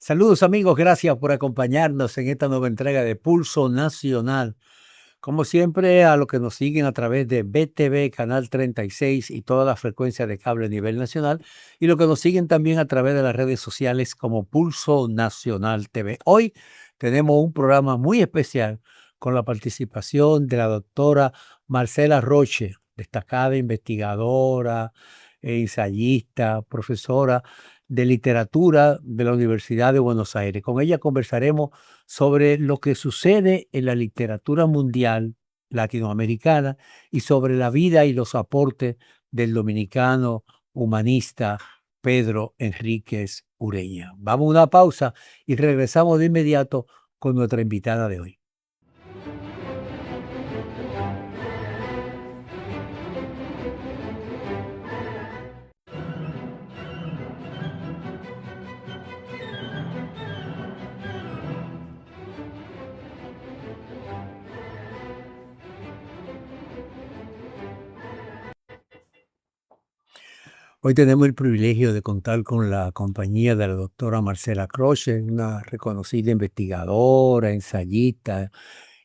Saludos amigos, gracias por acompañarnos en esta nueva entrega de Pulso Nacional. Como siempre, a los que nos siguen a través de BTV, Canal 36 y toda la frecuencia de cable a nivel nacional, y los que nos siguen también a través de las redes sociales como Pulso Nacional TV. Hoy tenemos un programa muy especial con la participación de la doctora Marcela Roche, destacada investigadora, ensayista, profesora de literatura de la Universidad de Buenos Aires. Con ella conversaremos sobre lo que sucede en la literatura mundial latinoamericana y sobre la vida y los aportes del dominicano humanista Pedro Enríquez Ureña. Vamos a una pausa y regresamos de inmediato con nuestra invitada de hoy. Hoy tenemos el privilegio de contar con la compañía de la doctora Marcela Croce, una reconocida investigadora, ensayista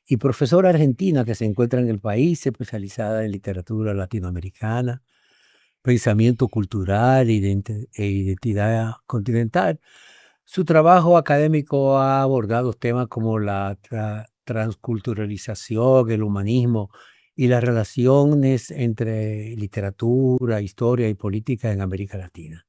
y profesora argentina que se encuentra en el país, especializada en literatura latinoamericana, pensamiento cultural e identidad continental. Su trabajo académico ha abordado temas como la transculturalización, el humanismo y las relaciones entre literatura, historia y política en América Latina.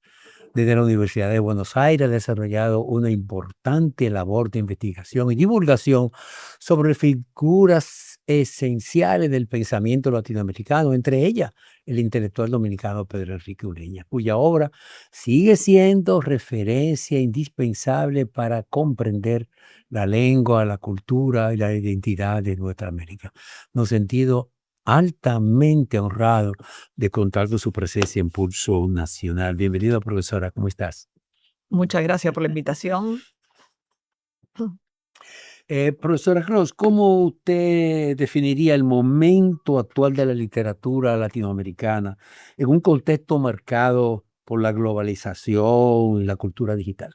Desde la Universidad de Buenos Aires ha desarrollado una importante labor de investigación y divulgación sobre figuras esenciales del pensamiento latinoamericano, entre ellas el intelectual dominicano Pedro Enrique Ureña, cuya obra sigue siendo referencia indispensable para comprender la lengua, la cultura y la identidad de nuestra América. Nos sentimos altamente honrados de contar con su presencia en Pulso Nacional. Bienvenida, profesora, ¿cómo estás? Muchas gracias por la invitación. Profesora Cross, ¿cómo usted definiría el momento actual de la literatura latinoamericana en un contexto marcado por la globalización y la cultura digital?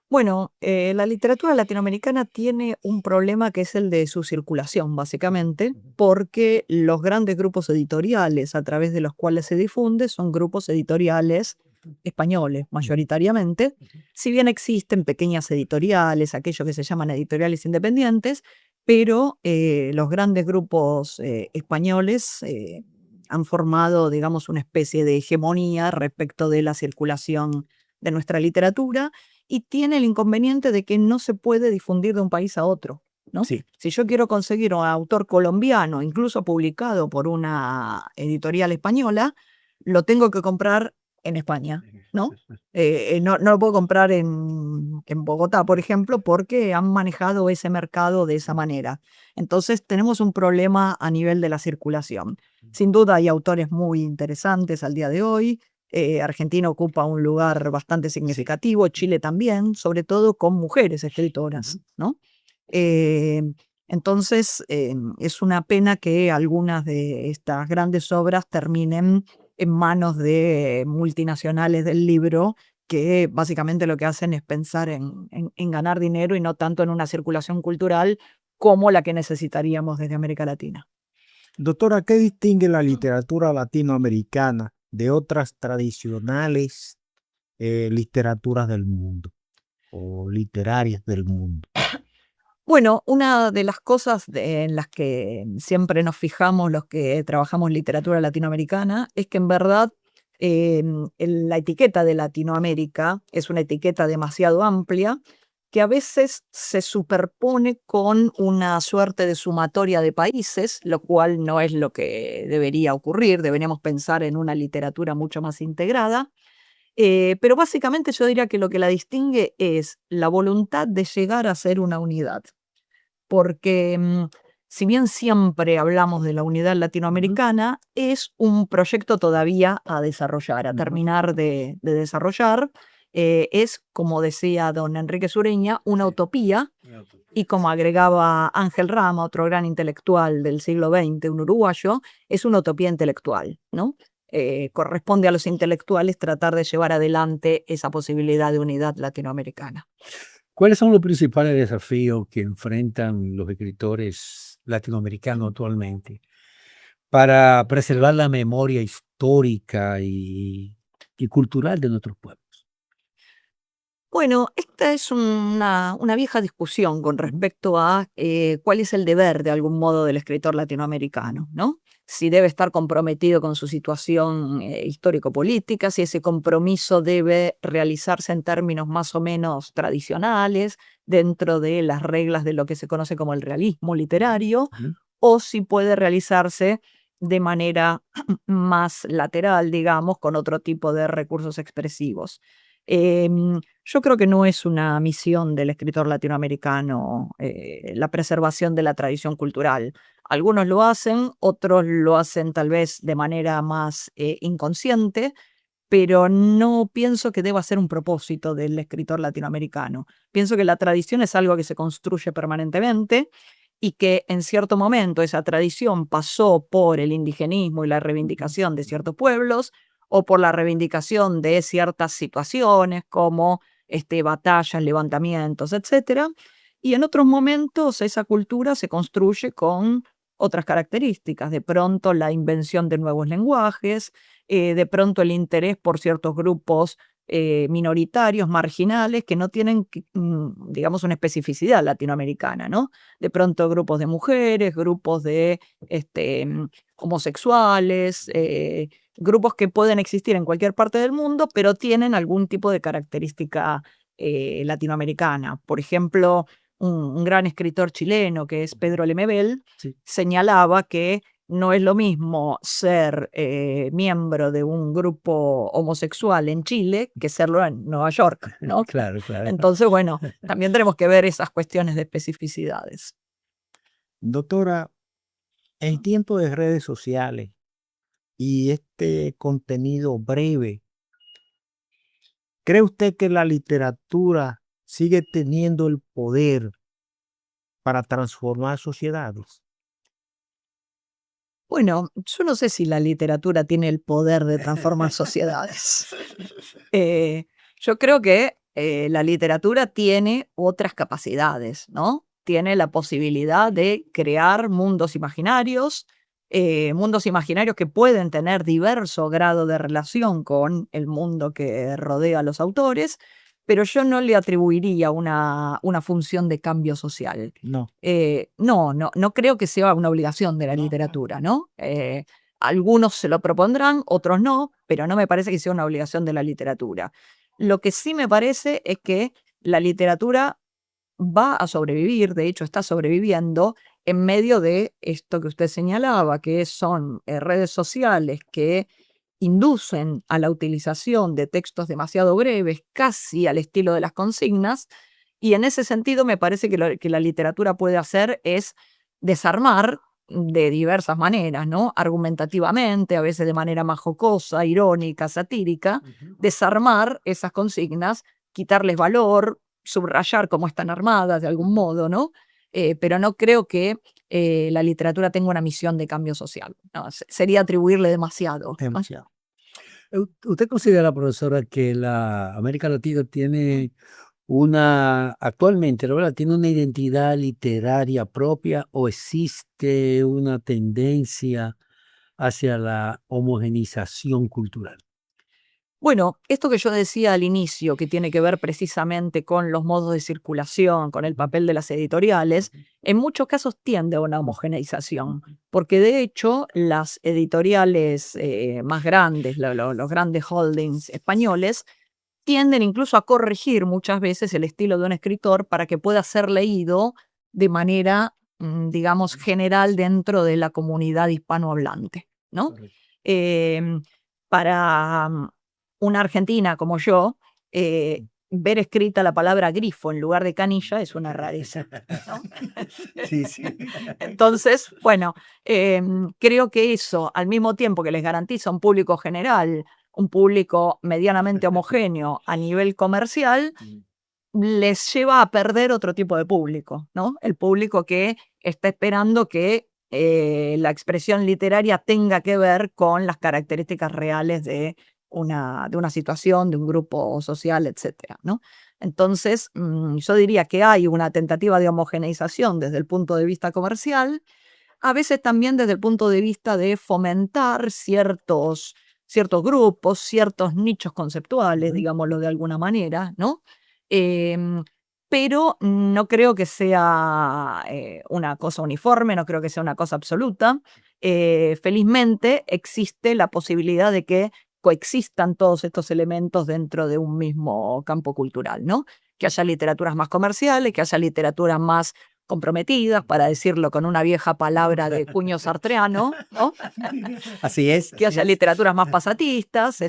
Bueno, la literatura latinoamericana tiene un problema que es el de su circulación, básicamente, porque los grandes grupos editoriales a través de los cuales se difunde son grupos editoriales españoles, mayoritariamente, si bien existen pequeñas editoriales, aquellos que se llaman editoriales independientes, pero los grandes grupos españoles han formado, digamos, una especie de hegemonía respecto de la circulación de nuestra literatura y tiene el inconveniente de que no se puede difundir de un país a otro, ¿no? Sí. Si yo quiero conseguir un autor colombiano, incluso publicado por una editorial española, lo tengo que comprar en España, ¿no? No lo puedo comprar en Bogotá, por ejemplo, porque han manejado ese mercado de esa manera. Entonces tenemos un problema a nivel de la circulación. Sin duda hay autores muy interesantes al día de hoy. Argentina ocupa un lugar bastante significativo, Chile también, sobre todo con mujeres escritoras, ¿no? Eh, entonces, es una pena que algunas de estas grandes obras terminen en manos de multinacionales del libro que básicamente lo que hacen es pensar en ganar dinero y no tanto en una circulación cultural como la que necesitaríamos desde América Latina. Doctora, ¿qué distingue la literatura latinoamericana de otras tradicionales literaturas del mundo o literarias del mundo? Bueno, una de las cosas en las que siempre nos fijamos los que trabajamos literatura latinoamericana es que en verdad la etiqueta de Latinoamérica es una etiqueta demasiado amplia que a veces se superpone con una suerte de sumatoria de países, lo cual no es lo que debería ocurrir. Deberíamos pensar en una literatura mucho más integrada. Pero básicamente yo diría que lo que la distingue es la voluntad de llegar a ser una unidad. Porque si bien siempre hablamos de la unidad latinoamericana, es un proyecto todavía a desarrollar, a terminar de desarrollar. Es, como decía don Enrique Sureña, una utopía, y como agregaba Ángel Rama, otro gran intelectual del siglo XX, un uruguayo, es una utopía intelectual, ¿no? corresponde a los intelectuales tratar de llevar adelante esa posibilidad de unidad latinoamericana. ¿Cuáles son los principales desafíos que enfrentan los escritores latinoamericanos actualmente para preservar la memoria histórica y cultural de nuestros pueblos? Bueno, esta es una vieja discusión con respecto a cuál es el deber, de algún modo, del escritor latinoamericano, ¿no? Si debe estar comprometido con su situación histórico-política, si ese compromiso debe realizarse en términos más o menos tradicionales, dentro de las reglas de lo que se conoce como el realismo literario, Ujú. o si puede realizarse de manera más lateral, digamos, con otro tipo de recursos expresivos. Yo creo que no es una misión del escritor latinoamericano la preservación de la tradición cultural. Algunos lo hacen, otros lo hacen tal vez de manera más inconsciente, pero no pienso que deba ser un propósito del escritor latinoamericano. Pienso que la tradición es algo que se construye permanentemente y que en cierto momento esa tradición pasó por el indigenismo y la reivindicación de ciertos pueblos o por la reivindicación de ciertas situaciones como batallas, levantamientos, etcétera. Y en otros momentos esa cultura se construye con otras características, de pronto la invención de nuevos lenguajes, de pronto el interés por ciertos grupos minoritarios, marginales, que no tienen, digamos, una especificidad latinoamericana, ¿no? De pronto grupos de mujeres, grupos de homosexuales, grupos que pueden existir en cualquier parte del mundo, pero tienen algún tipo de característica latinoamericana. Por ejemplo, un gran escritor chileno que es Pedro Lemebel Sí. señalaba que no es lo mismo ser miembro de un grupo homosexual en Chile que serlo en Nueva York, ¿no? Claro, claro. Entonces, bueno, también tenemos que ver esas cuestiones de especificidades. Doctora, en tiempo de redes sociales y este contenido breve, ¿cree usted que la literatura sigue teniendo el poder para transformar sociedades? Bueno, yo no sé si la literatura tiene el poder de transformar sociedades. Yo creo que la literatura tiene otras capacidades, ¿no? Tiene la posibilidad de crear mundos imaginarios que pueden tener diverso grado de relación con el mundo que rodea a los autores, pero yo no le atribuiría una función de cambio social. No. No creo que sea una obligación de la literatura, ¿no? Algunos se lo propondrán, otros no, pero no me parece que sea una obligación de la literatura. Lo que sí me parece es que la literatura va a sobrevivir, de hecho está sobreviviendo en medio de esto que usted señalaba, que son redes sociales que inducen a la utilización de textos demasiado breves, casi al estilo de las consignas, y en ese sentido me parece que lo que la literatura puede hacer es desarmar de diversas maneras, ¿no? Argumentativamente, a veces de manera más jocosa, irónica, satírica, desarmar esas consignas, quitarles valor, subrayar cómo están armadas de algún modo, ¿no? Pero no creo que la literatura tenga una misión de cambio social, ¿no? Sería atribuirle demasiado, ¿no? Demasiado. ¿Usted considera, profesora, que la América Latina tiene actualmente, ¿no, verdad? ¿Tiene una identidad literaria propia o existe una tendencia hacia la homogeneización cultural? Bueno, esto que yo decía al inicio, que tiene que ver precisamente con los modos de circulación, con el papel de las editoriales, en muchos casos tiende a una homogeneización, porque de hecho las editoriales más grandes, los grandes holdings españoles, tienden incluso a corregir muchas veces el estilo de un escritor para que pueda ser leído de manera, digamos, general dentro de la comunidad hispanohablante, ¿no? Correcto. Em, para una argentina como yo, ver escrita la palabra grifo en lugar de canilla es una rareza, ¿no? Sí, sí. Entonces, bueno, creo que eso, al mismo tiempo que les garantiza un público general, un público medianamente homogéneo a nivel comercial, les lleva a perder otro tipo de público, ¿no? El público que está esperando que la expresión literaria tenga que ver con las características reales de una situación, de un grupo social, etcétera, ¿no? Entonces, yo diría que hay una tentativa de homogeneización desde el punto de vista comercial, a veces también desde el punto de vista de fomentar ciertos grupos, ciertos nichos conceptuales, digámoslo de alguna manera, ¿no? Pero no creo que sea una cosa uniforme, no creo que sea una cosa absoluta. Felizmente existe la posibilidad de que coexistan todos estos elementos dentro de un mismo campo cultural, ¿no? Que haya literaturas más comerciales, que haya literaturas más comprometidas, para decirlo con una vieja palabra de cuño sartreano, ¿no? Así es. Que haya literaturas más pasatistas.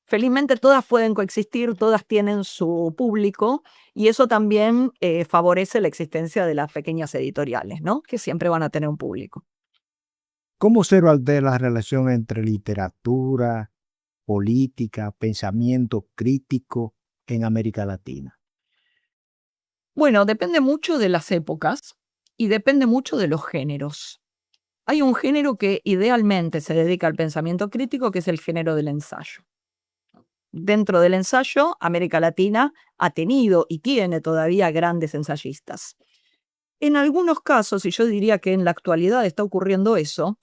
Felizmente todas pueden coexistir, todas tienen su público, y eso también favorece la existencia de las pequeñas editoriales, ¿no? Que siempre van a tener un público. ¿Cómo observa usted la relación entre literatura, política, pensamiento crítico en América Latina? Bueno, depende mucho de las épocas y depende mucho de los géneros. Hay un género que idealmente se dedica al pensamiento crítico, que es el género del ensayo. Dentro del ensayo, América Latina ha tenido y tiene todavía grandes ensayistas. En algunos casos, y yo diría que en la actualidad está ocurriendo eso,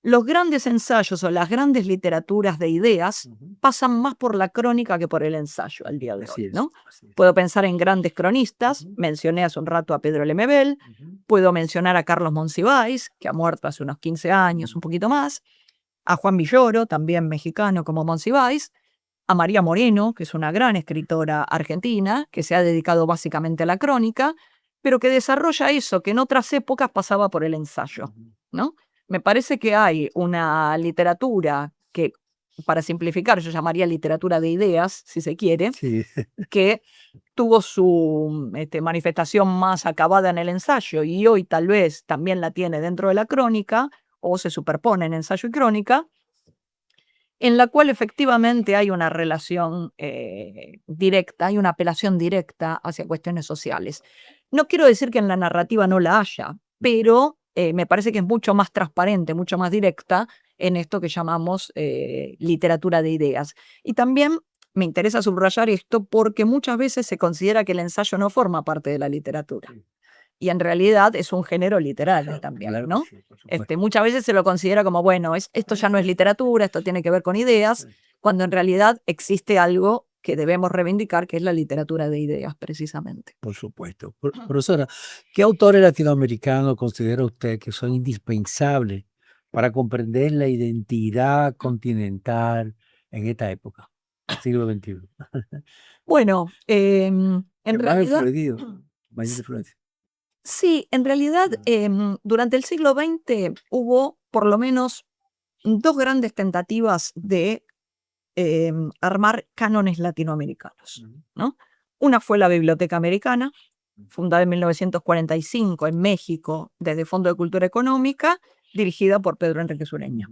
los grandes ensayos o las grandes literaturas de ideas pasan más por la crónica que por el ensayo al día de Así hoy, es, ¿no? así es. Puedo pensar en grandes cronistas, mencioné hace un rato a Pedro Lemebel, puedo mencionar a Carlos Monsiváis, que ha muerto hace unos 15 años, un poquito más, a Juan Villoro, también mexicano como Monsiváis, a María Moreno, que es una gran escritora argentina, que se ha dedicado básicamente a la crónica, pero que desarrolla eso que en otras épocas pasaba por el ensayo, ¿no? Me parece que hay una literatura que, para simplificar, yo llamaría literatura de ideas, si se quiere, Sí. que tuvo su manifestación más acabada en el ensayo y hoy tal vez también la tiene dentro de la crónica, o se superpone en ensayo y crónica, en la cual efectivamente hay una relación directa, hay una apelación directa hacia cuestiones sociales. No quiero decir que en la narrativa no la haya, pero me parece que es mucho más transparente, mucho más directa en esto que llamamos literatura de ideas. Y también me interesa subrayar esto porque muchas veces se considera que el ensayo no forma parte de la literatura. Y en realidad es un género literario también, Claro que ¿no? sí, por supuesto. Muchas veces se lo considera como, bueno, esto ya no es literatura, esto tiene que ver con ideas, cuando en realidad existe algo que debemos reivindicar, que es la literatura de ideas, precisamente. Por supuesto. Profesora, ¿qué autores latinoamericanos considera usted que son indispensables para comprender la identidad continental en esta época, siglo XXI? Bueno, en El más realidad, influido, mayor influencia. sí, en realidad, durante el siglo XX hubo por lo menos dos grandes tentativas de armar cánones latinoamericanos, ¿no? Una fue la Biblioteca Americana, fundada en 1945 en México desde Fondo de Cultura Económica, dirigida por Pedro Enrique Sureño.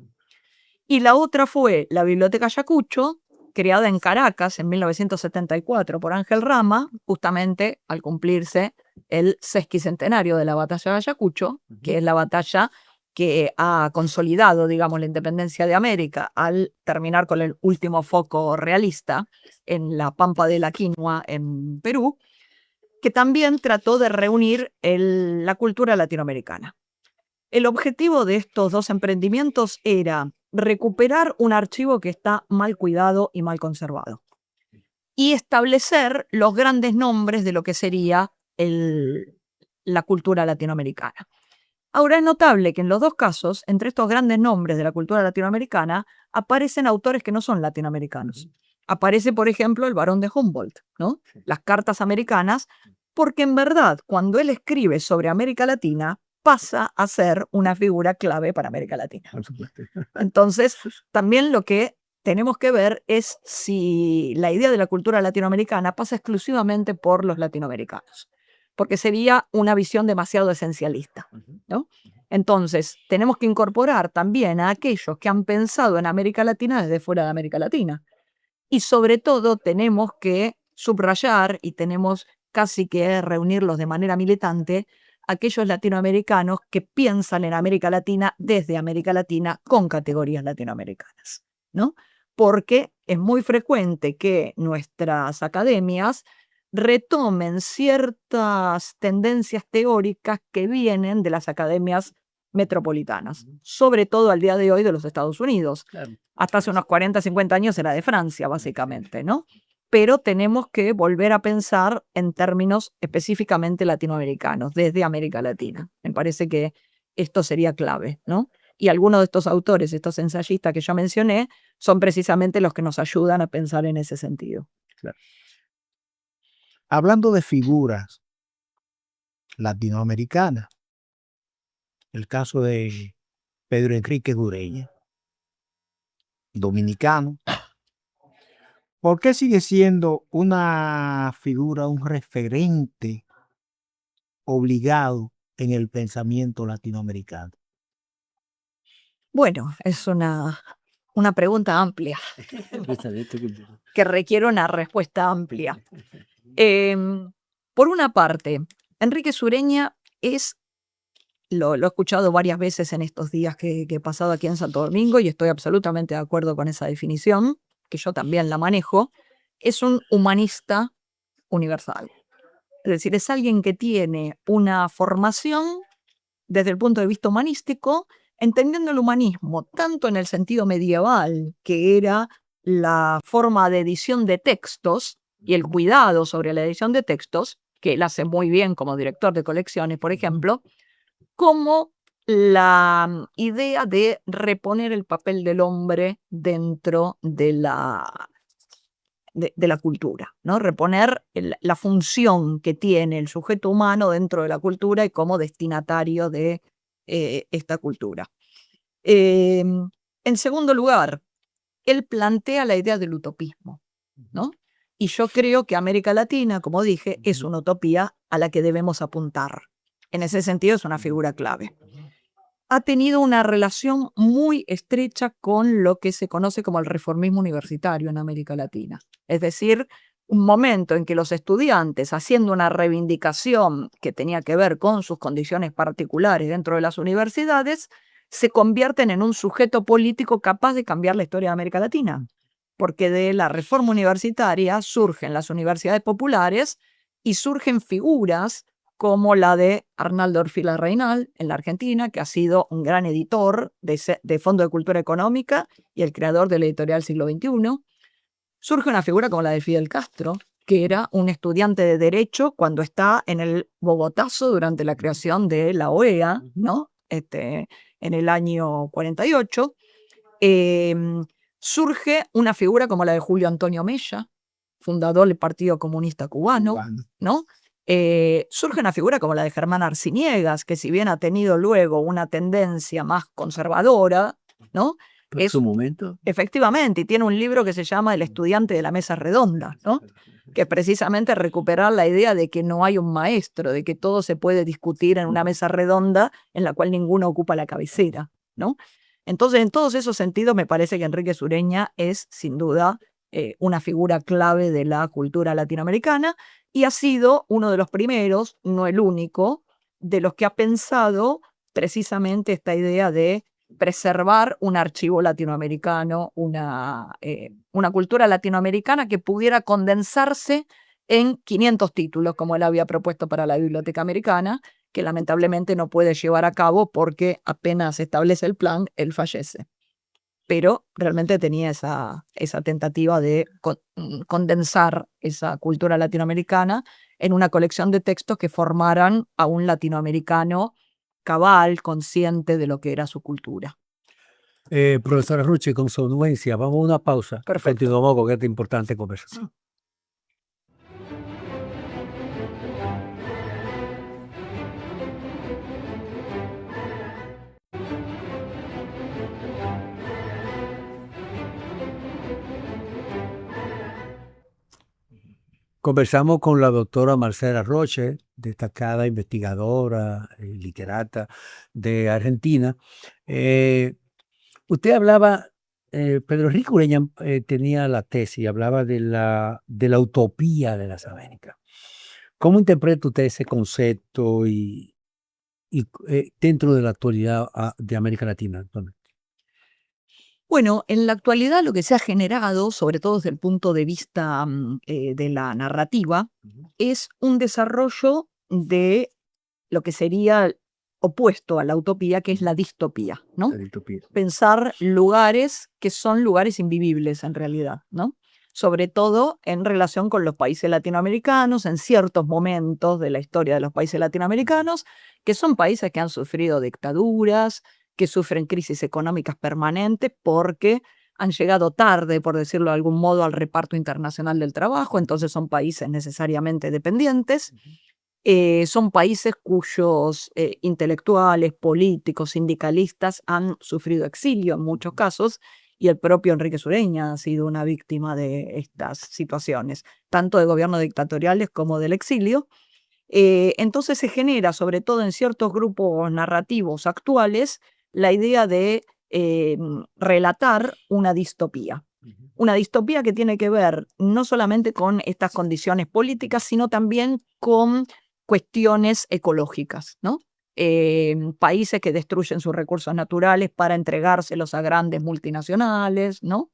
Y la otra fue la Biblioteca Ayacucho, creada en Caracas en 1974 por Ángel Rama, justamente al cumplirse el sesquicentenario de la batalla de Ayacucho, que es la batalla que ha consolidado, digamos, la independencia de América al terminar con el último foco realista en la Pampa de la Quinua en Perú, que también trató de reunir la cultura latinoamericana. El objetivo de estos dos emprendimientos era recuperar un archivo que está mal cuidado y mal conservado y establecer los grandes nombres de lo que sería la cultura latinoamericana. Ahora es notable que en los dos casos, entre estos grandes nombres de la cultura latinoamericana, aparecen autores que no son latinoamericanos. Aparece, por ejemplo, el Barón de Humboldt, ¿no? Las cartas americanas, porque en verdad, cuando él escribe sobre América Latina, pasa a ser una figura clave para América Latina. Por supuesto. Entonces, también lo que tenemos que ver es si la idea de la cultura latinoamericana pasa exclusivamente por los latinoamericanos, porque sería una visión demasiado esencialista, ¿no? Entonces, tenemos que incorporar también a aquellos que han pensado en América Latina desde fuera de América Latina. Y sobre todo tenemos que subrayar y tenemos casi que reunirlos de manera militante aquellos latinoamericanos que piensan en América Latina desde América Latina con categorías latinoamericanas, ¿no? Porque es muy frecuente que nuestras academias retomen ciertas tendencias teóricas que vienen de las academias metropolitanas, sobre todo al día de hoy de los Estados Unidos. Claro. Hasta hace unos 40, 50 años era de Francia, básicamente, ¿no? Pero tenemos que volver a pensar en términos específicamente latinoamericanos, desde América Latina. Me parece que esto sería clave, ¿no? Y algunos de estos autores, estos ensayistas que ya mencioné, son precisamente los que nos ayudan a pensar en ese sentido. Claro. Hablando de figuras latinoamericanas, el caso de Pedro Enrique Ureña, dominicano, ¿por qué sigue siendo una figura, un referente obligado en el pensamiento latinoamericano? Bueno, es una pregunta amplia que requiere una respuesta amplia. Por una parte, Enrique Sureña es, lo he escuchado varias veces en estos días que he pasado aquí en Santo Domingo y estoy absolutamente de acuerdo con esa definición, que yo también la manejo, es un humanista universal. Es decir, es alguien que tiene una formación desde el punto de vista humanístico, entendiendo el humanismo tanto en el sentido medieval, que era la forma de edición de textos y el cuidado sobre la edición de textos, que él hace muy bien como director de colecciones, por ejemplo, como la idea de reponer el papel del hombre dentro de la cultura, ¿no? Reponer la función que tiene el sujeto humano dentro de la cultura y como destinatario de esta cultura. En segundo lugar, él plantea la idea del utopismo, ¿no? Y yo creo que América Latina, como dije, es una utopía a la que debemos apuntar. En ese sentido es una figura clave. Ha tenido una relación muy estrecha con lo que se conoce como el reformismo universitario en América Latina. Es decir, un momento en que los estudiantes, haciendo una reivindicación que tenía que ver con sus condiciones particulares dentro de las universidades, se convierten en un sujeto político capaz de cambiar la historia de América Latina. Porque de la reforma universitaria surgen las universidades populares y surgen figuras como la de Arnaldo Orfila Reynal en la Argentina, que ha sido un gran editor de Fondo de Cultura Económica y el creador de la editorial Siglo XXI. Surge una figura como la de Fidel Castro, que era un estudiante de Derecho cuando está en el Bogotazo durante la creación de la OEA, ¿no? En el año 48. Surge una figura como la de Julio Antonio Mella, fundador del Partido Comunista Cubano, ¿no? Surge una figura como la de Germán Arciniegas, que si bien ha tenido luego una tendencia más conservadora, ¿no? ¿Por su momento? Efectivamente, y tiene un libro que se llama El estudiante de la mesa redonda, ¿no? Que es precisamente recuperar la idea de que no hay un maestro, de que todo se puede discutir en una mesa redonda en la cual ninguno ocupa la cabecera, ¿no? Entonces, en todos esos sentidos, me parece que Enrique Sureña es, sin duda, una figura clave de la cultura latinoamericana y ha sido uno de los primeros, no el único, de los que ha pensado precisamente esta idea de preservar un archivo latinoamericano, una cultura latinoamericana que pudiera condensarse en 500 títulos, como él había propuesto para la Biblioteca Americana, que lamentablemente no puede llevar a cabo porque apenas se establece el plan, él fallece. Pero realmente tenía esa tentativa de condensar esa cultura latinoamericana en una colección de textos que formaran a un latinoamericano cabal, consciente de lo que era su cultura. Profesora Rucci, con su anuencia, vamos a una pausa. Perfecto. Continuamos con esta importante conversación. Conversamos con la doctora Marcela Roche, destacada investigadora y literata de Argentina. Usted hablaba, Pedro Enrique Ureña tenía la tesis, hablaba de la utopía de las Américas. ¿Cómo interpreta usted ese concepto y y, dentro de la actualidad de América Latina actualmente? Bueno, en la actualidad lo que se ha generado, sobre todo desde el punto de vista de la narrativa, es un desarrollo de lo que sería opuesto a la utopía, que es la distopía, ¿no? La distopía. Pensar lugares que son lugares invivibles en realidad, ¿no? Sobre todo en relación con los países latinoamericanos, en ciertos momentos de la historia de los países latinoamericanos, que son países que han sufrido dictaduras, que sufren crisis económicas permanentes porque han llegado tarde, por decirlo de algún modo, al reparto internacional del trabajo, entonces son países necesariamente dependientes. Son países cuyos intelectuales, políticos, sindicalistas han sufrido exilio en muchos casos, y el propio Enrique Sureña ha sido una víctima de estas situaciones, tanto de gobiernos dictatoriales como del exilio. Entonces se genera, sobre todo en ciertos grupos narrativos actuales, la idea de relatar una distopía. Una distopía que tiene que ver no solamente con estas condiciones políticas, sino también con cuestiones ecológicas, ¿no? Países que destruyen sus recursos naturales para entregárselos a grandes multinacionales, ¿no?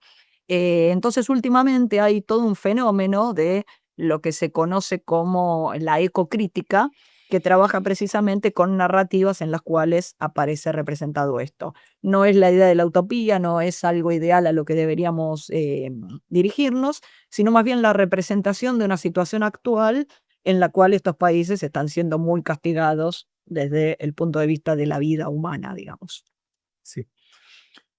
Entonces, últimamente hay todo un fenómeno de lo que se conoce como la ecocrítica, que trabaja precisamente con narrativas en las cuales aparece representado esto. No es la idea de la utopía, no es algo ideal a lo que deberíamos dirigirnos, sino más bien la representación de una situación actual en la cual estos países están siendo muy castigados desde el punto de vista de la vida humana, digamos. Sí.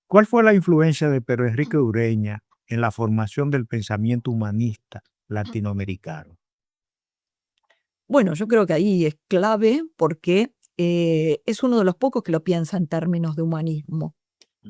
¿Cuál fue la influencia de Pedro Enrique Ureña en la formación del pensamiento humanista latinoamericano? Bueno, yo creo que ahí es clave porque es uno de los pocos que lo piensa en términos de humanismo.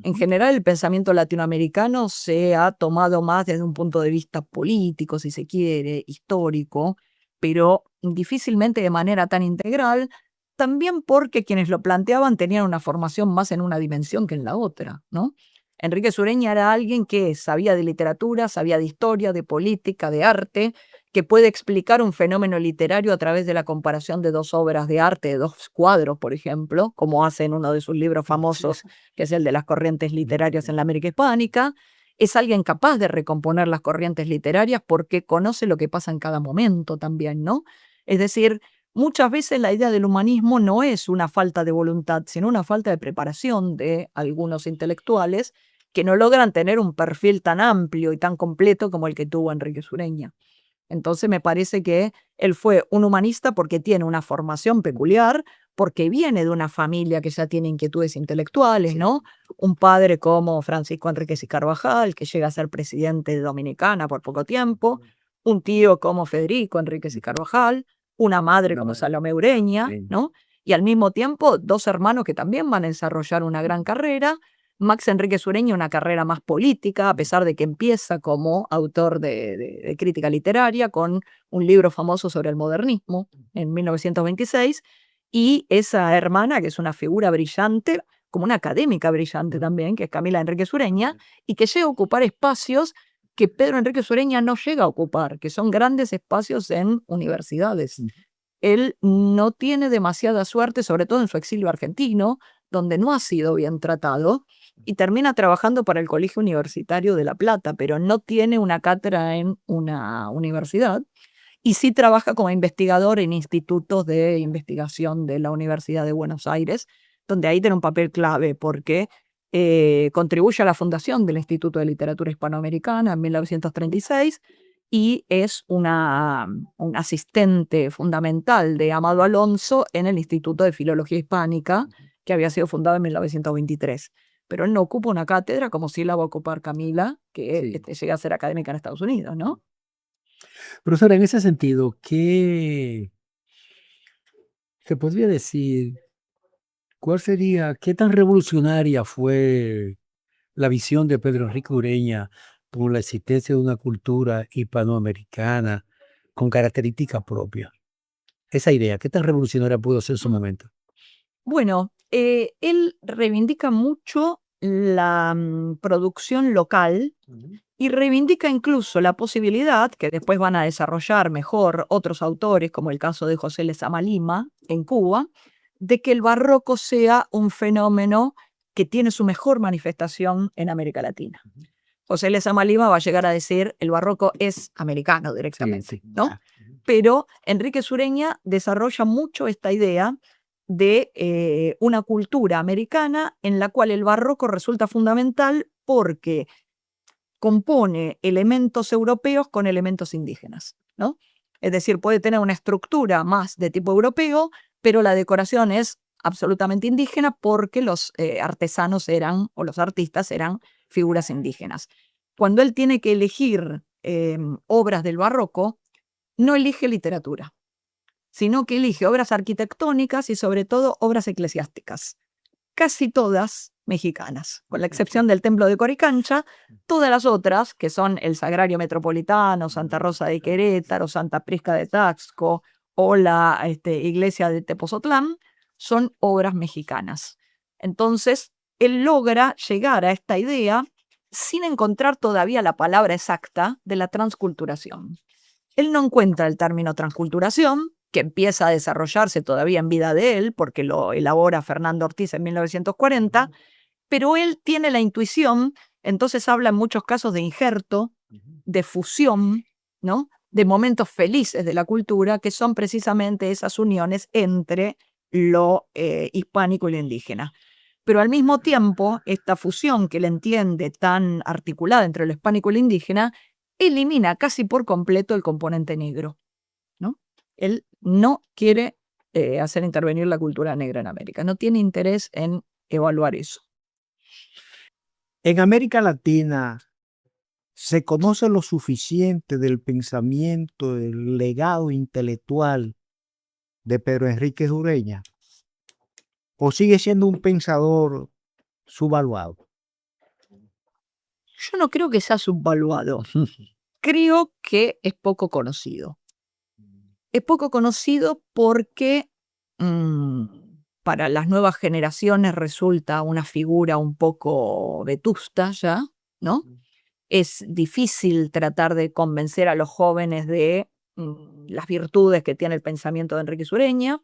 En general, el pensamiento latinoamericano se ha tomado más desde un punto de vista político, si se quiere, histórico, pero difícilmente de manera tan integral, también porque quienes lo planteaban tenían una formación más en una dimensión que en la otra, ¿no? Enrique Sureña era alguien que sabía de literatura, sabía de historia, de política, de arte, que puede explicar un fenómeno literario a través de la comparación de dos obras de arte, de dos cuadros, por ejemplo, como hace en uno de sus libros famosos, que es el de las corrientes literarias en la América Hispánica. Es alguien capaz de recomponer las corrientes literarias porque conoce lo que pasa en cada momento también, ¿no? Es decir, muchas veces la idea del humanismo no es una falta de voluntad, sino una falta de preparación de algunos intelectuales que no logran tener un perfil tan amplio y tan completo como el que tuvo Enrique Sureña. Entonces me parece que él fue un humanista porque tiene una formación peculiar, porque viene de una familia que ya tiene inquietudes intelectuales, ¿no? Un padre como Francisco Enríquez y Carvajal, que llega a ser presidente de Dominicana por poco tiempo, un tío como Federico Enríquez y Carvajal, una madre como Salomé Ureña, ¿no? Y al mismo tiempo dos hermanos que también van a desarrollar una gran carrera. Max Enrique Sureña una carrera más política, a pesar de que empieza como autor de crítica literaria con un libro famoso sobre el modernismo en 1926, y esa hermana, que es una figura brillante, como una académica brillante también, que es Camila Enrique Sureña, y que llega a ocupar espacios que Pedro Enrique Sureña no llega a ocupar, que son grandes espacios en universidades. Él no tiene demasiada suerte, sobre todo en su exilio argentino, donde no ha sido bien tratado, y termina trabajando para el Colegio Universitario de La Plata, pero no tiene una cátedra en una universidad, y sí trabaja como investigador en institutos de investigación de la Universidad de Buenos Aires, donde ahí tiene un papel clave porque contribuye a la fundación del Instituto de Literatura Hispanoamericana en 1936 y es un asistente fundamental de Amado Alonso en el Instituto de Filología Hispánica, que había sido fundado en 1923. Pero él no ocupa una cátedra como sí la va a ocupar Camila, que llega a ser académica en Estados Unidos, ¿no? Profesora, en ese sentido, ¿qué se podría decir? ¿Qué tan revolucionaria fue la visión de Pedro Enrique Ureña por la existencia de una cultura hispanoamericana con características propias? Esa idea, ¿qué tan revolucionaria pudo ser en su momento? Bueno, él reivindica mucho la producción local y reivindica incluso la posibilidad, que después van a desarrollar mejor otros autores, como el caso de José Lezama Lima en Cuba, de que el barroco sea un fenómeno que tiene su mejor manifestación en América Latina. José Lezama Lima va a llegar a decir el barroco es americano directamente, ¿no? Pero Enrique Sureña desarrolla mucho esta idea de una cultura americana en la cual el barroco resulta fundamental porque compone elementos europeos con elementos indígenas, ¿no? Es decir, puede tener una estructura más de tipo europeo, pero la decoración es absolutamente indígena porque los artesanos eran, o los artistas eran figuras indígenas. Cuando él tiene que elegir obras del barroco, no elige literatura, sino que elige obras arquitectónicas y sobre todo obras eclesiásticas, casi todas mexicanas, con la excepción del Templo de Coricancha. Todas las otras, que son el Sagrario Metropolitano, Santa Rosa de Querétaro, Santa Prisca de Taxco o la iglesia de Tepozotlán, son obras mexicanas. Entonces, él logra llegar a esta idea sin encontrar todavía la palabra exacta de la transculturación. Él no encuentra el término transculturación, que empieza a desarrollarse todavía en vida de él, porque lo elabora Fernando Ortiz en 1940, pero él tiene la intuición, entonces habla en muchos casos de injerto, de fusión, ¿no? De momentos felices de la cultura, que son precisamente esas uniones entre lo hispánico y lo indígena. Pero al mismo tiempo, esta fusión que él entiende tan articulada entre lo hispánico y lo indígena, elimina casi por completo el componente negro, ¿no? Él no quiere hacer intervenir la cultura negra en América, no tiene interés en evaluar eso. En América Latina, ¿se conoce lo suficiente del pensamiento, del legado intelectual de Pedro Enríquez Ureña? ¿O sigue siendo un pensador subvaluado? Yo no creo que sea subvaluado. Creo que es poco conocido. Es poco conocido porque para las nuevas generaciones resulta una figura un poco vetusta ya, ¿no? Es difícil tratar de convencer a los jóvenes de las virtudes que tiene el pensamiento de Enrique Sureña.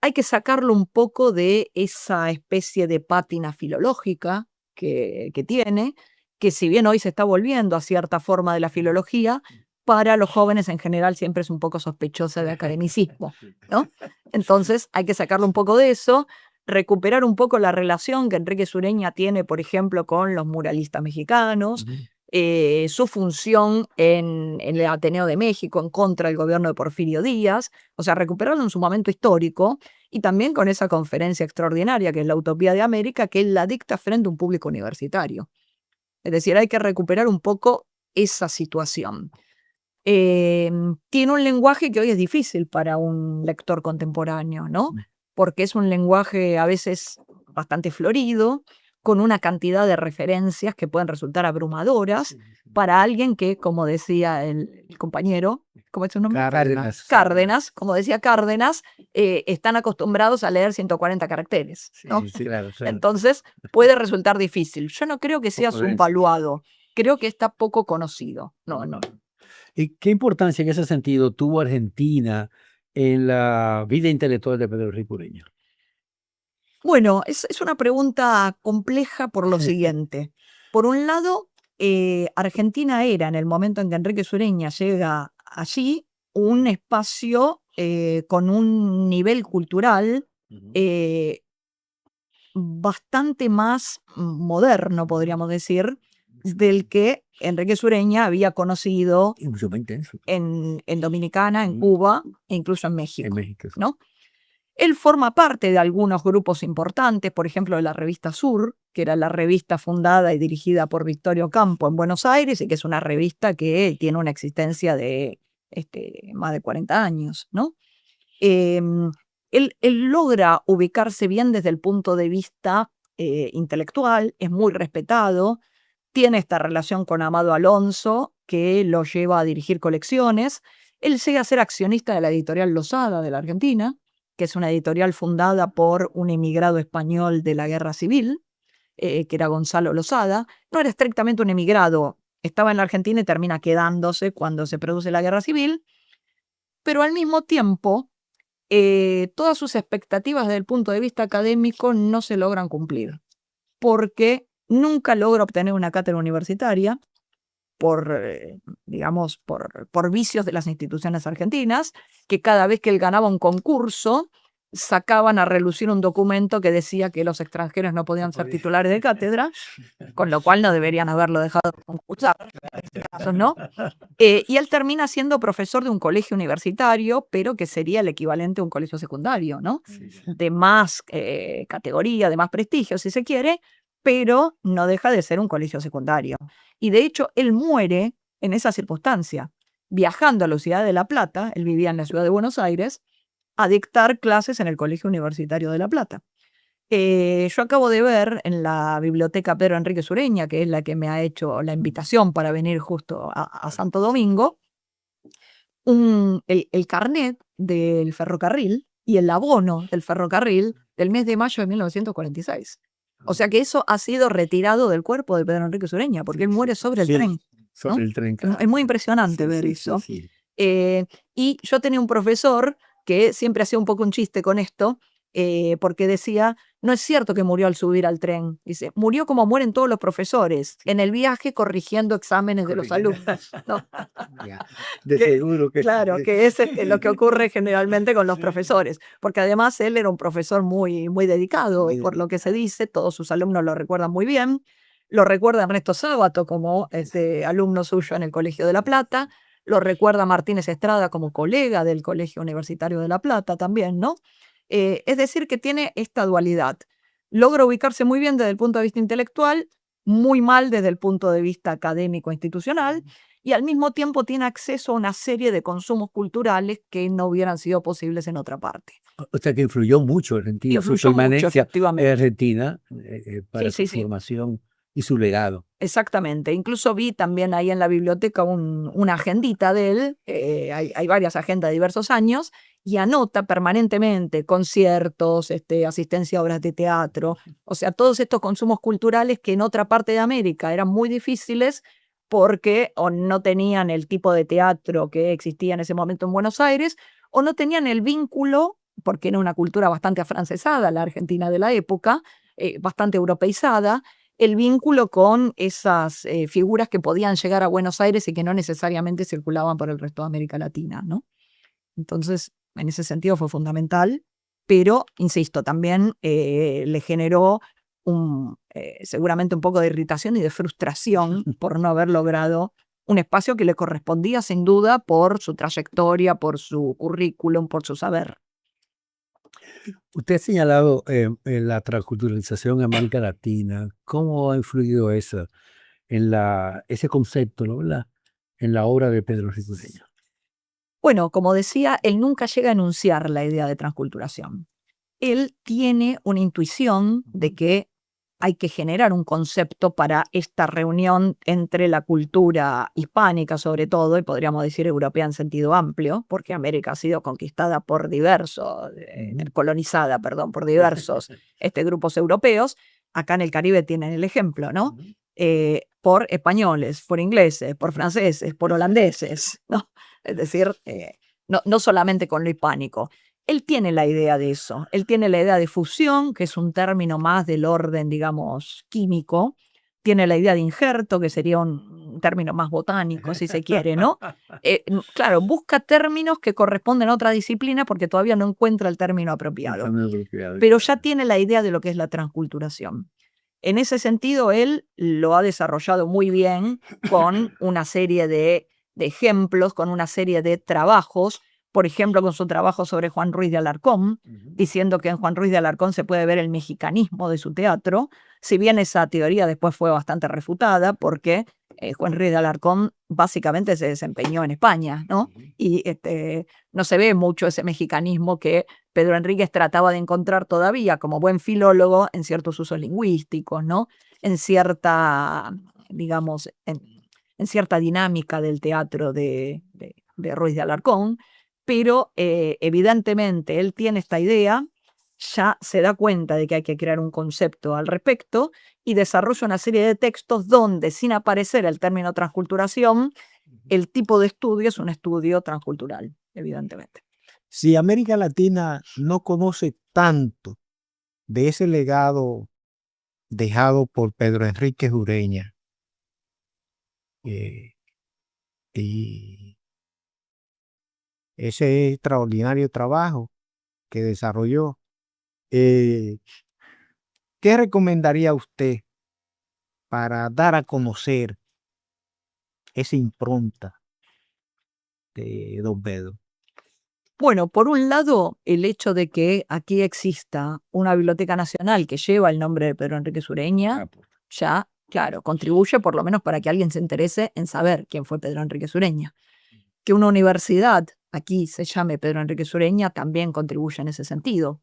Hay que sacarlo un poco de esa especie de pátina filológica que tiene, que si bien hoy se está volviendo a cierta forma de la filología, para los jóvenes en general siempre es un poco sospechosa de academicismo, ¿no? Entonces hay que sacarlo un poco de eso, recuperar un poco la relación que Enrique Sureña tiene, por ejemplo, con los muralistas mexicanos, su función en el Ateneo de México en contra del gobierno de Porfirio Díaz, o sea, recuperarlo en su momento histórico y también con esa conferencia extraordinaria que es la Utopía de América, que él la dicta frente a un público universitario. Es decir, hay que recuperar un poco esa situación. Tiene un lenguaje que hoy es difícil para un lector contemporáneo, ¿no? Porque es un lenguaje a veces bastante florido, con una cantidad de referencias que pueden resultar abrumadoras para alguien que, como decía el compañero, ¿cómo es su nombre? Cárdenas, como decía Cárdenas, están acostumbrados a leer 140 caracteres, ¿no? Sí, claro. Entonces puede resultar difícil. Yo no creo que sea subvaluado, creo que está poco conocido. No. ¿Y qué importancia en ese sentido tuvo Argentina en la vida intelectual de Pedro Enrique Ureña? Bueno, es una pregunta compleja por lo siguiente. Por un lado, Argentina era, en el momento en que Enrique Sureña llega allí, un espacio con un nivel cultural bastante más moderno, podríamos decir, del que Enrique Sureña había conocido Mucho más intenso. en Dominicana, en Cuba e incluso en México, En México. ¿no? Él forma parte de algunos grupos importantes, por ejemplo, de la revista Sur, que era la revista fundada y dirigida por Victorio Campo en Buenos Aires y que es una revista que tiene una existencia de más de 40 años, ¿no? Él logra ubicarse bien desde el punto de vista intelectual, es muy respetado, tiene esta relación con Amado Alonso, que lo lleva a dirigir colecciones. Él llega a ser accionista de la editorial Losada de la Argentina, que es una editorial fundada por un emigrado español de la Guerra Civil, que era Gonzalo Losada. No era estrictamente un emigrado, estaba en la Argentina y termina quedándose cuando se produce la Guerra Civil, pero al mismo tiempo todas sus expectativas desde el punto de vista académico no se logran cumplir, porque nunca logra obtener una cátedra universitaria digamos, por vicios de las instituciones argentinas, que cada vez que él ganaba un concurso, sacaban a relucir un documento que decía que los extranjeros no podían ser titulares de cátedra, con lo cual no deberían haberlo dejado concursar, en este caso, ¿no? Y él termina siendo profesor de un colegio universitario, pero que sería el equivalente a un colegio secundario, ¿no? De más categoría, de más prestigio, si se quiere, pero no deja de ser un colegio secundario. Y de hecho, él muere en esa circunstancia, viajando a la ciudad de La Plata, él vivía en la ciudad de Buenos Aires, a dictar clases en el Colegio Universitario de La Plata. Yo acabo de ver en la biblioteca Pedro Enrique Sureña, que es la que me ha hecho la invitación para venir justo a Santo Domingo, el carnet del ferrocarril y el abono del ferrocarril del mes de mayo de 1946. O sea que eso ha sido retirado del cuerpo de Pedro Enrique Sureña, porque él muere sobre el tren. Sobre ¿no? el tren. Claro. Es muy impresionante ver eso. Y yo tenía un profesor que siempre hacía un poco un chiste con esto, porque decía, no es cierto que murió al subir al tren. Dice, murió como mueren todos los profesores, en el viaje corrigiendo exámenes de los alumnos. ¿No? De seguro que claro, que es lo que ocurre generalmente con los profesores, porque además él era un profesor muy, muy dedicado, y por lo que se dice, todos sus alumnos lo recuerdan muy bien. Lo recuerda Ernesto Sábato como alumno suyo en el Colegio de La Plata, lo recuerda Martínez Estrada como colega del Colegio Universitario de La Plata también, ¿no? Es decir, que tiene esta dualidad. Logra ubicarse muy bien desde el punto de vista intelectual, muy mal desde el punto de vista académico e institucional, y al mismo tiempo tiene acceso a una serie de consumos culturales que no hubieran sido posibles en otra parte. O sea que influyó mucho Argentina, su permanencia en Argentina para su formación y su legado. Exactamente. Incluso vi también ahí en la biblioteca una agendita de él, hay varias agendas de diversos años, y anota permanentemente conciertos, asistencia a obras de teatro, o sea, todos estos consumos culturales que en otra parte de América eran muy difíciles porque o no tenían el tipo de teatro que existía en ese momento en Buenos Aires, o no tenían el vínculo, porque era una cultura bastante afrancesada, la Argentina de la época, bastante europeizada, el vínculo con esas figuras que podían llegar a Buenos Aires y que no necesariamente circulaban por el resto de América Latina, ¿no? Entonces, en ese sentido fue fundamental, pero, insisto, también le generó seguramente un poco de irritación y de frustración por no haber logrado un espacio que le correspondía sin duda por su trayectoria, por su currículum, por su saber. Usted ha señalado la transculturalización en América Latina. ¿Cómo ha influido eso en ese concepto, ¿no? En la obra de Pedro Enrique Sureña? Bueno, como decía, él nunca llega a enunciar la idea de transculturación. Él tiene una intuición de que hay que generar un concepto para esta reunión entre la cultura hispánica, sobre todo, y podríamos decir europea en sentido amplio, porque América ha sido conquistada por colonizada, perdón, por diversos grupos europeos. Acá en el Caribe tienen el ejemplo, ¿no? Por españoles, por ingleses, por franceses, por holandeses, ¿no? Es decir, no solamente con lo hispánico. Él tiene la idea de eso, él tiene la idea de fusión, que es un término más del orden, digamos, químico, tiene la idea de injerto, que sería un término más botánico, si se quiere, ¿no? Claro, busca términos que corresponden a otra disciplina porque todavía no encuentra el término apropiado, pero ya tiene la idea de lo que es la transculturación. En ese sentido, él lo ha desarrollado muy bien con una serie de ejemplos, con una serie de trabajos, por ejemplo, con su trabajo sobre Juan Ruiz de Alarcón, diciendo que en Juan Ruiz de Alarcón se puede ver el mexicanismo de su teatro, si bien esa teoría después fue bastante refutada, porque Juan Ruiz de Alarcón básicamente se desempeñó en España, ¿no? Y no se ve mucho ese mexicanismo que Pedro Enríquez trataba de encontrar todavía como buen filólogo en ciertos usos lingüísticos, ¿no? En cierta, digamos, en cierta dinámica del teatro de Ruiz de Alarcón, pero evidentemente él tiene esta idea, ya se da cuenta de que hay que crear un concepto al respecto y desarrolla una serie de textos donde, sin aparecer el término transculturación, el tipo de estudio es un estudio transcultural, evidentemente. Si América Latina no conoce tanto de ese legado dejado por Pedro Enríquez Ureña eh, y ese extraordinario trabajo que desarrolló, eh, ¿qué recomendaría usted para dar a conocer esa impronta de Don Pedro? Bueno, por un lado, el hecho de que aquí exista una biblioteca nacional que lleva el nombre de Pedro Enríquez Ureña, ya, claro, contribuye por lo menos para que alguien se interese en saber quién fue Pedro Enríquez Ureña. Que una universidad aquí se llame Pedro Enríquez Ureña también contribuye en ese sentido.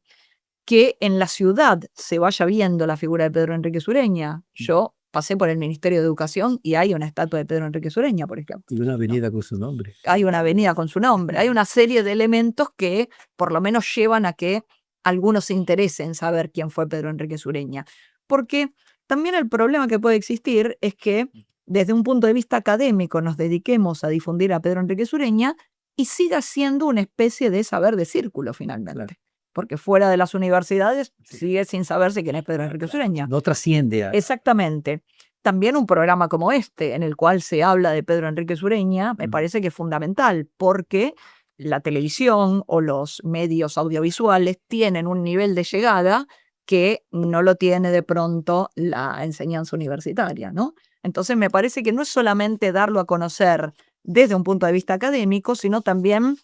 Que en la ciudad se vaya viendo la figura de Pedro Enríquez Ureña. Yo pasé por el Ministerio de Educación y hay una estatua de Pedro Enríquez Ureña, por ejemplo. Y una avenida con su nombre. Hay una avenida con su nombre. Hay una serie de elementos que por lo menos llevan a que algunos se interesen en saber quién fue Pedro Enríquez Ureña. Porque también el problema que puede existir es que desde un punto de vista académico nos dediquemos a difundir a Pedro Enríquez Ureña y siga siendo una especie de saber de círculo finalmente. Claro. Porque fuera de las universidades sigue sin saberse quién es Pedro Enríquez Ureña. No trasciende a... Exactamente. También un programa como este, en el cual se habla de Pedro Enríquez Ureña, me parece que es fundamental, porque la televisión o los medios audiovisuales tienen un nivel de llegada que no lo tiene de pronto la enseñanza universitaria, ¿no? Entonces me parece que no es solamente darlo a conocer desde un punto de vista académico, sino también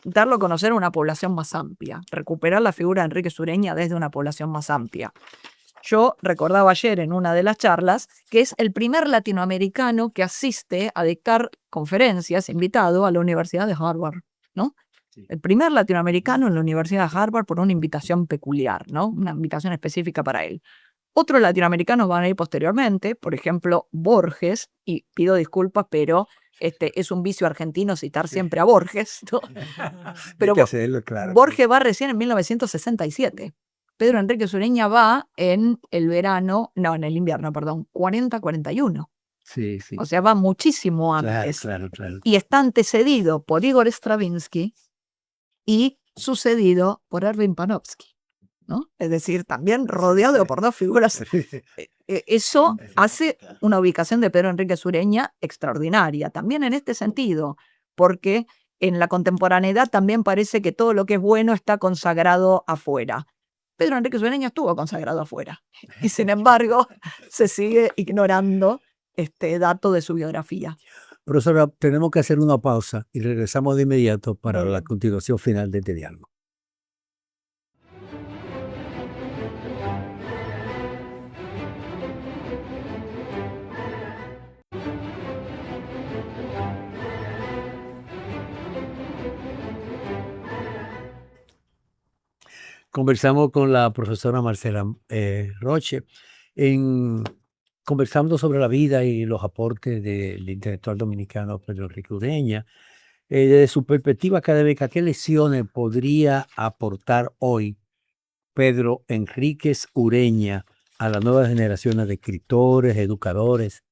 darlo a conocer a una población más amplia, recuperar la figura de Enríquez Ureña desde una población más amplia. Yo recordaba ayer en una de las charlas que es el primer latinoamericano que asiste a dictar conferencias invitado a la Universidad de Harvard, ¿no? Sí. El primer latinoamericano en la Universidad de Harvard por una invitación peculiar, ¿no? Una invitación específica para él. Otros latinoamericanos van a ir posteriormente, por ejemplo, Borges, y pido disculpas, pero es un vicio argentino citar siempre a Borges, ¿no? Pero Hay que hacerlo, claro. Borges va recién en 1967. Pedro Enríquez Ureña va en el invierno, 40-41. Sí, sí. O sea, va muchísimo Claro, antes. claro, claro. Y está antecedido por Igor Stravinsky y sucedido por Erwin Panofsky, ¿no? Es decir, también rodeado por dos figuras. Eso hace una ubicación de Pedro Enríquez Ureña extraordinaria, también en este sentido, porque en la contemporaneidad también parece que todo lo que es bueno está consagrado afuera. Pedro Enríquez Ureña estuvo consagrado afuera y sin embargo se sigue ignorando este dato de su biografía. Profesora, tenemos que hacer una pausa y regresamos de inmediato para Muy la bien. continuación final de este diálogo. Conversamos con la profesora Marcela Roche, conversando sobre la vida y los aportes del intelectual dominicano Pedro Enrique Ureña. Desde su perspectiva académica, ¿qué lecciones podría aportar hoy Pedro Enríquez Ureña a las nuevas generaciones de escritores, educadores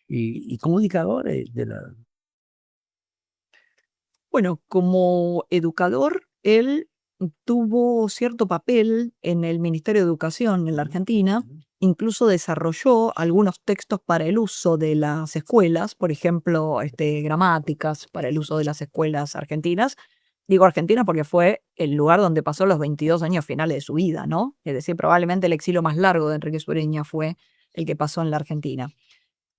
y comunicadores de la... Bueno, como educador, él tuvo cierto papel en el Ministerio de Educación en la Argentina, incluso desarrolló algunos textos para el uso de las escuelas, por ejemplo, gramáticas para el uso de las escuelas argentinas. Digo Argentina porque fue el lugar donde pasó los 22 años finales de su vida, ¿no? Es decir, probablemente el exilio más largo de Enríquez Ureña fue el que pasó en la Argentina.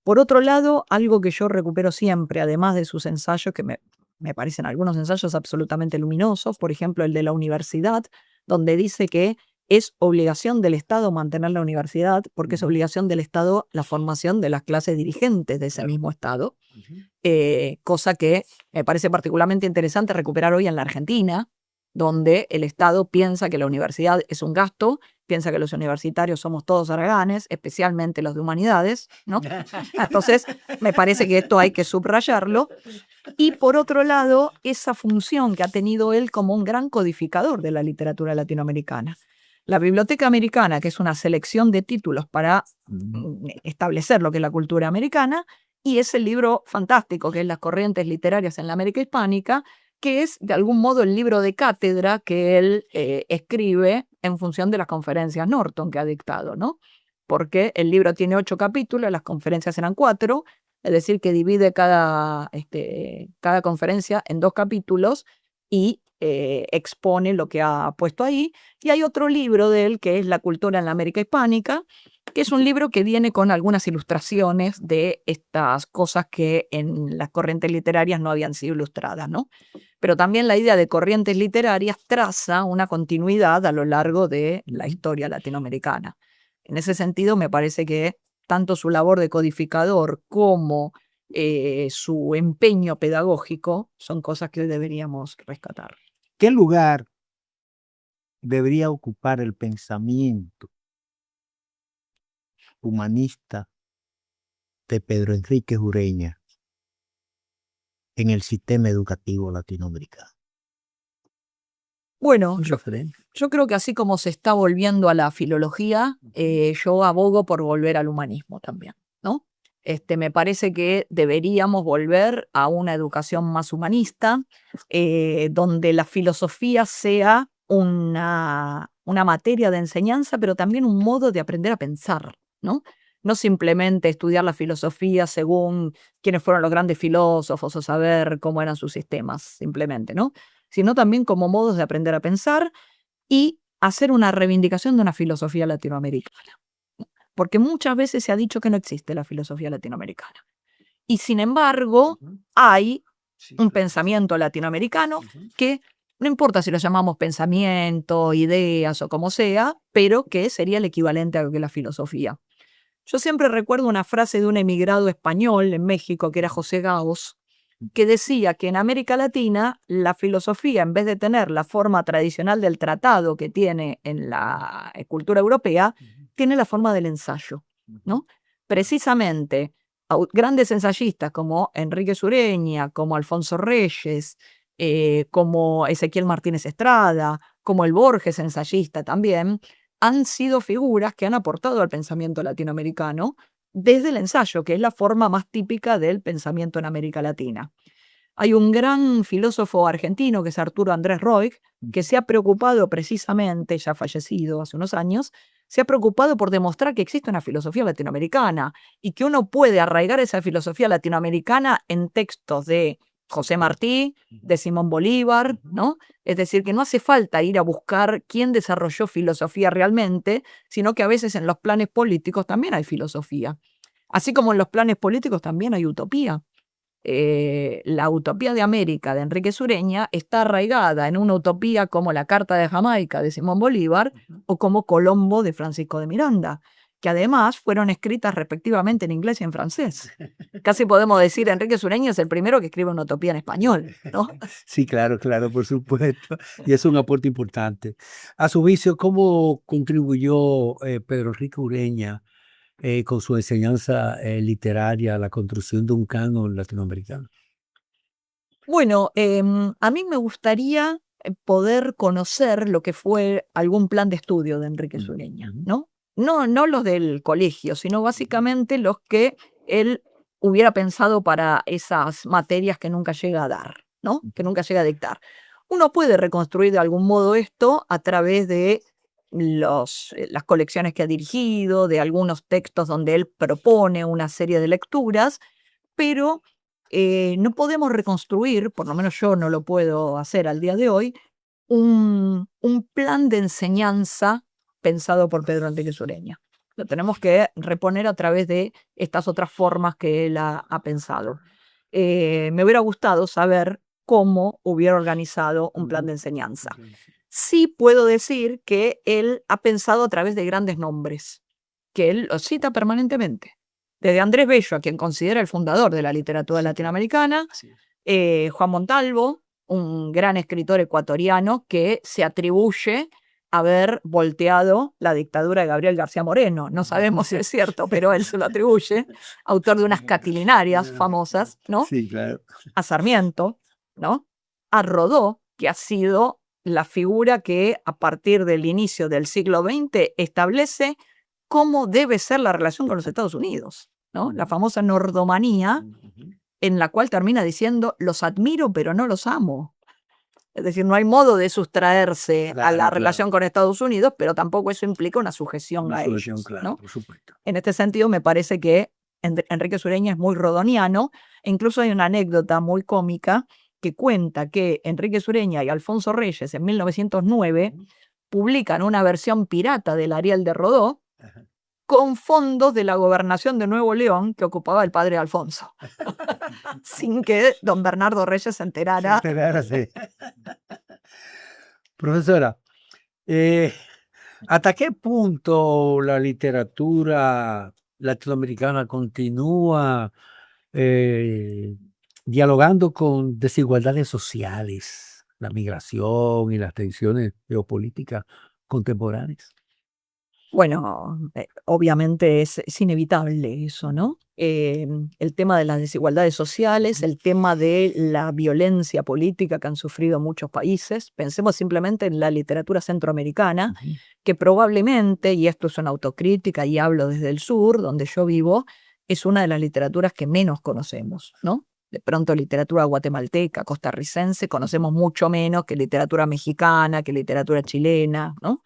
Por otro lado, algo que yo recupero siempre, además de sus ensayos, que me parecen algunos ensayos absolutamente luminosos, por ejemplo, el de la universidad, donde dice que es obligación del Estado mantener la universidad, porque es obligación del Estado la formación de las clases dirigentes de ese mismo Estado, cosa que me parece particularmente interesante recuperar hoy en la Argentina, donde el Estado piensa que la universidad es un gasto, piensa que los universitarios somos todos haraganes, especialmente los de humanidades, ¿no? Entonces, me parece que esto hay que subrayarlo. Y por otro lado, esa función que ha tenido él como un gran codificador de la literatura latinoamericana. La Biblioteca Americana, que es una selección de títulos para establecer lo que es la cultura americana, y ese libro fantástico, que es Las corrientes literarias en la América Hispánica, que es de algún modo el libro de cátedra que él escribe en función de las conferencias Norton que ha dictado, ¿no? Porque el libro tiene 8 capítulos, las conferencias eran 4, es decir, que divide cada conferencia en 2 capítulos y expone lo que ha puesto ahí. Y hay otro libro de él que es La cultura en la América hispánica, que es un libro que viene con algunas ilustraciones de estas cosas que en las corrientes literarias no habían sido ilustradas, ¿no? Pero también la idea de corrientes literarias traza una continuidad a lo largo de la historia latinoamericana. En ese sentido, me parece que tanto su labor de codificador como su empeño pedagógico son cosas que deberíamos rescatar. ¿Qué lugar debería ocupar el pensamiento humanista de Pedro Enríquez Ureña en el sistema educativo latinoamericano? Bueno, yo creo que así como se está volviendo a la filología, yo abogo por volver al humanismo también, ¿no? Me parece que deberíamos volver a una educación más humanista, donde la filosofía sea una materia de enseñanza, pero también un modo de aprender a pensar, ¿no? No simplemente estudiar la filosofía según quiénes fueron los grandes filósofos o saber cómo eran sus sistemas, simplemente, ¿no? Sino también como modos de aprender a pensar y hacer una reivindicación de una filosofía latinoamericana. Porque muchas veces se ha dicho que no existe la filosofía latinoamericana. Y sin embargo, hay un pensamiento latinoamericano que no importa si lo llamamos pensamiento, ideas o como sea, pero que sería el equivalente a lo que es la filosofía. Yo siempre recuerdo una frase de un emigrado español en México, que era José Gaos, que decía que en América Latina la filosofía, en vez de tener la forma tradicional del tratado que tiene en la cultura europea, tiene la forma del ensayo, ¿no? Precisamente, grandes ensayistas como Enrique Sureña, como Alfonso Reyes, como Ezequiel Martínez Estrada, como el Borges ensayista también, han sido figuras que han aportado al pensamiento latinoamericano desde el ensayo, que es la forma más típica del pensamiento en América Latina. Hay un gran filósofo argentino, que es Arturo Andrés Roig, que se ha preocupado precisamente, ya fallecido hace unos años, se ha preocupado por demostrar que existe una filosofía latinoamericana y que uno puede arraigar esa filosofía latinoamericana en textos de José Martí, de Simón Bolívar, ¿no? Es decir, que no hace falta ir a buscar quién desarrolló filosofía realmente, sino que a veces en los planes políticos también hay filosofía. Así como en los planes políticos también hay utopía. La utopía de América de Enrique Sureña está arraigada en una utopía como la Carta de Jamaica de Simón Bolívar o como Colombo de Francisco de Miranda, que además fueron escritas respectivamente en inglés y en francés. Casi podemos decir, Enrique Sureña es el primero que escribe una utopía en español, ¿no? Sí, claro, por supuesto. Y es un aporte importante. A su juicio, ¿cómo contribuyó Pedro Enrique Ureña con su enseñanza literaria a la construcción de un canon latinoamericano? Bueno, a mí me gustaría poder conocer lo que fue algún plan de estudio de Enrique Sureña, ¿no? No los del colegio, sino básicamente los que él hubiera pensado para esas materias que nunca llega a dar, ¿no? Que nunca llega a dictar. Uno puede reconstruir de algún modo esto a través de las colecciones que ha dirigido, de algunos textos donde él propone una serie de lecturas, pero no podemos reconstruir, por lo menos yo no lo puedo hacer al día de hoy, un plan de enseñanza pensado por Pedro Enrique Sureña. Lo tenemos que reponer a través de estas otras formas que él ha pensado. Me hubiera gustado saber cómo hubiera organizado un plan de enseñanza. Sí puedo decir que él ha pensado a través de grandes nombres, que él los cita permanentemente. Desde Andrés Bello, a quien considera el fundador de la literatura latinoamericana, Juan Montalvo, un gran escritor ecuatoriano que se atribuye haber volteado la dictadura de Gabriel García Moreno. No sabemos si es cierto, pero él se lo atribuye, autor de unas catilinarias famosas, ¿no? Sí, claro. A Sarmiento, ¿no? A Rodó, que ha sido la figura que a partir del inicio del siglo XX establece cómo debe ser la relación con los Estados Unidos, ¿no? La famosa nordomanía, en la cual termina diciendo, los admiro pero no los amo. Es decir, no hay modo de sustraerse a Claro, la claro. relación con Estados Unidos, pero tampoco eso implica una sujeción Una a solución, ellos, claro, ¿no? por supuesto. En este sentido, me parece que Enrique Sureña es muy rodoniano, e incluso hay una anécdota muy cómica que cuenta que Enrique Sureña y Alfonso Reyes en 1909 publican una versión pirata del Ariel de Rodó con fondos de la gobernación de Nuevo León que ocupaba el padre Alfonso, sin que don Bernardo Reyes se enterara. Sí. Profesora, eh, ¿hasta qué punto la literatura latinoamericana continúa eh, dialogando con desigualdades sociales, la migración y las tensiones geopolíticas contemporáneas? Bueno, obviamente es inevitable eso, ¿no? El tema de las desigualdades sociales, el tema de la violencia política que han sufrido muchos países. Pensemos simplemente en la literatura centroamericana, Ujú. que probablemente, y esto es una autocrítica y hablo desde el sur, donde yo vivo, es una de las literaturas que menos conocemos, ¿no? De pronto literatura guatemalteca, costarricense, conocemos mucho menos que literatura mexicana, que literatura chilena, ¿no?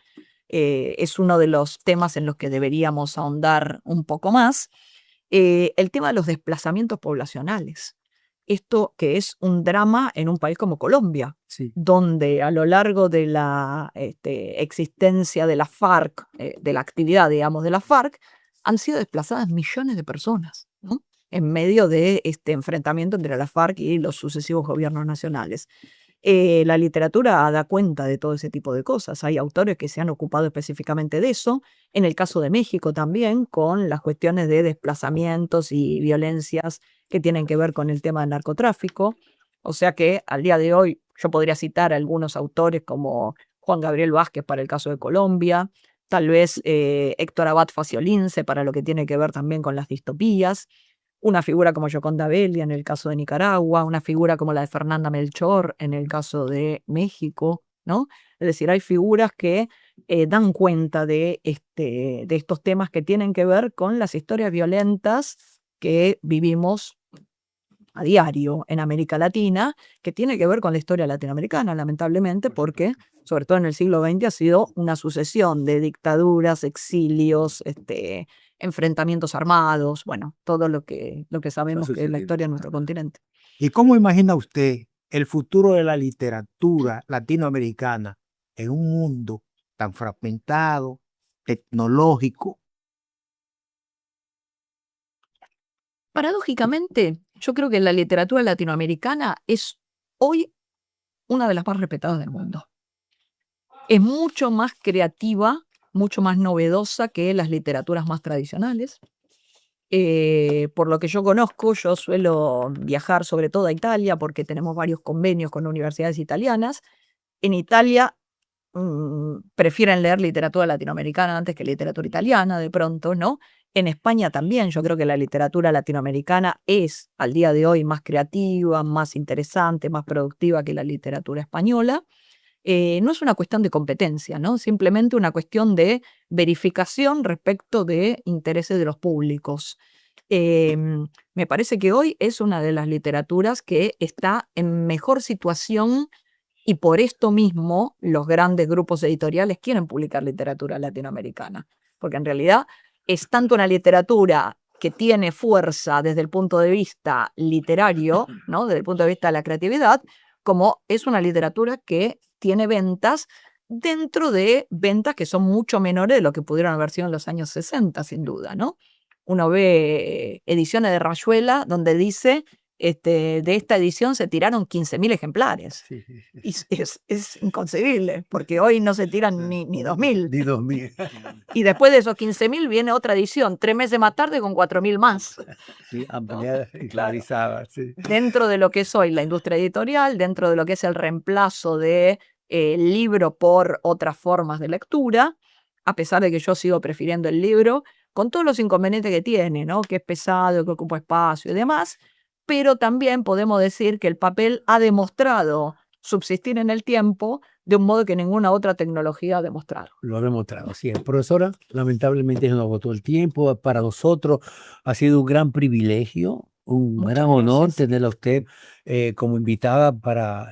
Es uno de los temas en los que deberíamos ahondar un poco más. El tema de los desplazamientos poblacionales. Esto que es un drama en un país como Colombia, Sí. donde a lo largo de la existencia de la FARC, de la actividad, digamos, de la FARC, han sido desplazadas millones de personas, ¿no? En medio de este enfrentamiento entre la FARC y los sucesivos gobiernos nacionales. La literatura da cuenta de todo ese tipo de cosas. Hay autores que se han ocupado específicamente de eso. En el caso de México también, con las cuestiones de desplazamientos y violencias que tienen que ver con el tema del narcotráfico. O sea que al día de hoy yo podría citar a algunos autores como Juan Gabriel Vázquez para el caso de Colombia, tal vez Héctor Abad Faciolince para lo que tiene que ver también con las distopías, una figura como Yoconda Belli en el caso de Nicaragua, una figura como la de Fernanda Melchor en el caso de México, ¿no? Es decir, hay figuras que dan cuenta de estos temas que tienen que ver con las historias violentas que vivimos a diario en América Latina, que tiene que ver con la historia latinoamericana, lamentablemente, porque sobre todo en el siglo XX ha sido una sucesión de dictaduras, exilios, enfrentamientos armados, bueno, todo lo que sabemos que es la historia de nuestro continente. ¿Y cómo imagina usted el futuro de la literatura latinoamericana en un mundo tan fragmentado, tecnológico? Paradójicamente, yo creo que la literatura latinoamericana es hoy una de las más respetadas del mundo. Es mucho más creativa, mucho más novedosa que las literaturas más tradicionales. Por lo que yo conozco, yo suelo viajar sobre todo a Italia porque tenemos varios convenios con universidades italianas. En Italia prefieren leer literatura latinoamericana antes que literatura italiana, de pronto, ¿no? En España también, yo creo que la literatura latinoamericana es al día de hoy más creativa, más interesante, más productiva que la literatura española. No es una cuestión de competencia, ¿no? Simplemente una cuestión de verificación respecto de intereses de los públicos. Me parece que hoy es una de las literaturas que está en mejor situación y por esto mismo los grandes grupos editoriales quieren publicar literatura latinoamericana, porque en realidad es tanto una literatura que tiene fuerza desde el punto de vista literario, ¿no? Desde el punto de vista de la creatividad, como es una literatura que tiene ventas dentro de ventas que son mucho menores de lo que pudieron haber sido en los años 60, sin duda, ¿no? Uno ve ediciones de Rayuela donde dice, de esta edición se tiraron 15.000 ejemplares. Sí, sí, sí. Y es inconcebible, porque hoy no se tiran ni 2.000. Ni 2000. Y después de esos 15.000 viene otra edición, 3 meses más tarde con 4.000 más. Sí, ampliada y clarizada, sí. Dentro de lo que es hoy la industria editorial, dentro de lo que es el reemplazo de libro por otras formas de lectura, a pesar de que yo sigo prefiriendo el libro, con todos los inconvenientes que tiene, ¿no? Que es pesado, que ocupa espacio y demás, pero también podemos decir que el papel ha demostrado subsistir en el tiempo de un modo que ninguna otra tecnología ha demostrado. Lo ha demostrado, así es. Profesora, lamentablemente se nos agotó el tiempo. Para nosotros ha sido un gran privilegio Un Muchas gran honor gracias. tenerla a usted como invitada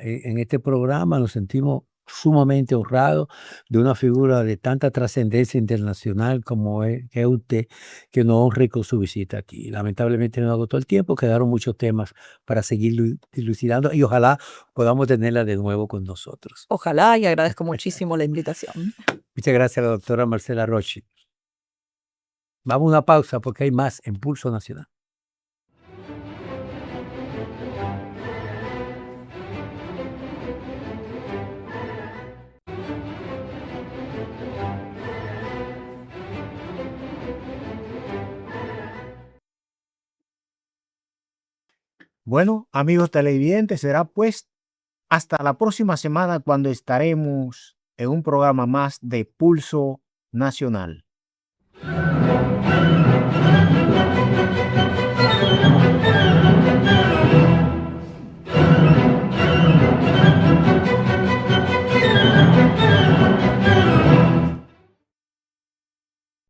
en este programa. Nos sentimos sumamente honrados de una figura de tanta trascendencia internacional como que es usted, que nos honre con su visita aquí. Lamentablemente no agotó el tiempo, quedaron muchos temas para seguir dilucidando y ojalá podamos tenerla de nuevo con nosotros. Ojalá, y agradezco muchísimo la invitación. Muchas gracias a la doctora Marcela Rochi. Vamos a una pausa porque hay más en Pulso Nacional. Bueno, amigos televidentes, será pues hasta la próxima semana cuando estaremos en un programa más de Pulso Nacional.